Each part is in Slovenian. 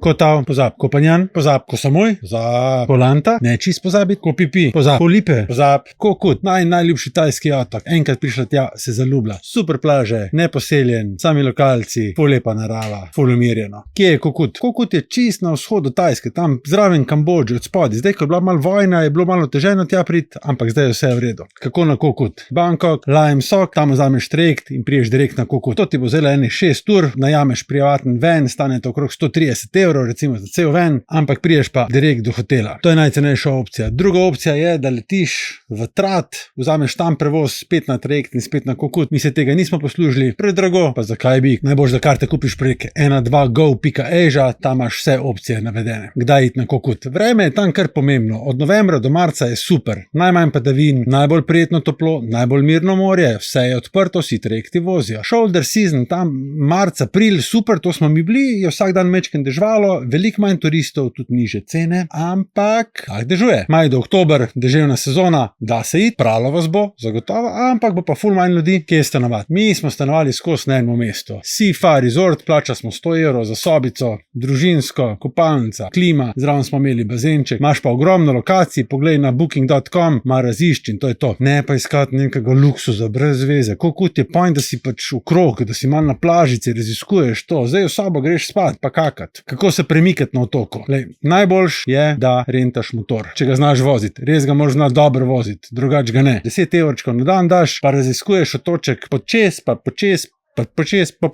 Kotav, pozab, Kopanjan, pozab, Kosamoj, pozab, Kolanta, ne čist pozabiti, Kopipi, pozab, Kolipe, pozab, Kokut, najljubši tajski otok. Enkrat prišla tja, se zaljublja. Super plaže, neposeljen, sami lokalci, ful lepa narava, ful umirjeno. Kje je Kokut? Kokut je čist na vzhodu Tajske, tam zraven Kambodže, od spodaj. Zdaj, ko je bila malo vojna, je bilo malo teženo tja priti, ampak zdaj je vse v redu. Kako na Kokut? Bangkok, Lime Sok, tam vzameš trajekt in priješ direkt na Kokut. To ti bo vzelo 6 ur, najameš privaten van, stane to okrog 130 €, recimo za cel van, ampak priješ pa direkt do hotela. To je najcenejša opcija. Druga opcija je, da letiš v Trat, vzameš tam prevoz spet na trajekt in spet na Kokut. Mi se tega nismo poslužili, predrago, pa zakaj bi? Najbolj za karte kupiš prek 12go.asia, tam imaš vse opcije navedene. Kdaj iti na Kokut? Vreme je tam kar pomembno. Od novembra do marca je super. Najmanj padavin, najbolj prijetno toplo, najbolj mirno morje, vse je odprto, vsi trajekti vozijo. Shoulder season, tam marc, april, super, to smo mi bili, je vsak dan mečken dežvalo, veliko manj turistov, tudi niže cene, ampak dežuje. Maj do oktober, deževna sezona, da se iti, pralo vas bo, zagotovo, ampak bo pa ful manj ljudi, kje stanovati. Mi smo stanovali skozi na enem mestu. Sifa Resort, plača smo 100 € za sobico, družinsko, kopalnica, klima, zraven smo imeli bazenček, imaš pa ogromno lokacij, poglej na booking.com, ma razišči in to je to. Ne pa iskati nekega luksuza brez veze. Kokut je point, da si pač v krog, da si malo na plažici, raziskuješ to, zdaj v sobo greš spat, pa kakat. Kako se premikati na otoku? Najboljš je, da rentaš motor, če ga znaš voziti. Res ga moraš znati dobro voziti, drugače ga ne. 10 € na dan daš, pa raziskuješ otoček počez, pa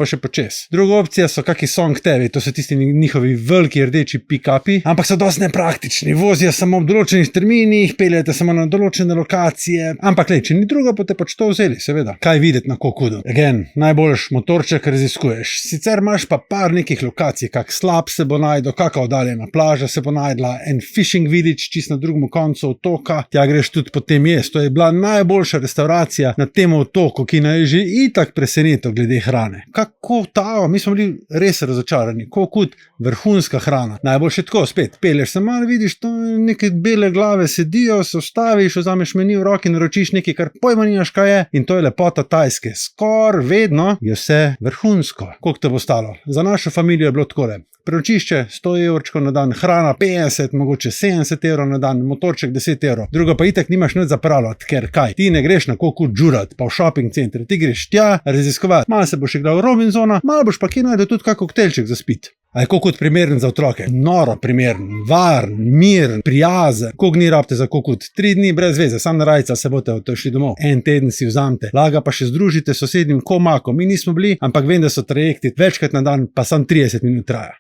še počez. Druga opcija so kaki Song TV, to so tisti njihovi veliki rdeči pick-upi, ampak so dosti nepraktični, vozijo samo v določenih terminih, peljete samo na določene lokacije, ampak če ni druga, pa te pač to vzeli, seveda. Kaj videti na Kokutu? Again, najboljš motorček raziskuješ. Sicer imaš pa par nekih lokacij, kak slab se bo najdel, kaka oddaljena plaža se bo najdla, en fishing village čist na drugem koncu otoka, tja greš tudi potem jesti. To je bila najboljša restauracija na tem otoku, ki naj že itak presenetil glede hrane. Kako ta? Mi smo bili res razočarani. Kokut, vrhunska hrana. Najboljše tako, spet, pelješ se malo, vidiš, to neke bele glave sedijo, se ustaviš, vzameš meni v roki, naročiš nekaj, kar pojma nimaš kaj je, in to je lepota Tajske. Skor vedno je vse vrhunsko. Koliko te bo stalo? Za našo familijo je bilo takole. Preročišče 100 € na dan, hrana 50, mogoče 70 € na dan, motorček 10 €. Druga pa itak nimaš nič zapravljati, ker kaj? Ti ne greš na Kokut džurat, pa v shopping center, ti greš tja raziskovati. Malo se boš igral Robinsona, malo boš pa kje najdel tudi kak koktejlček za spit. A je Kokut primeren za otroke? Noro primeren, varen, miren, prijazen. Koliko dni rabite za Kokut? 3 dni brez veze, sam na rajca se boste odšli domov. En teden si vzamete, laga pa še združite s sosednjim Komakom. Mi nismo bili, ampak vem, da so trajekti večkrat na dan, pa sam 30 minut traja.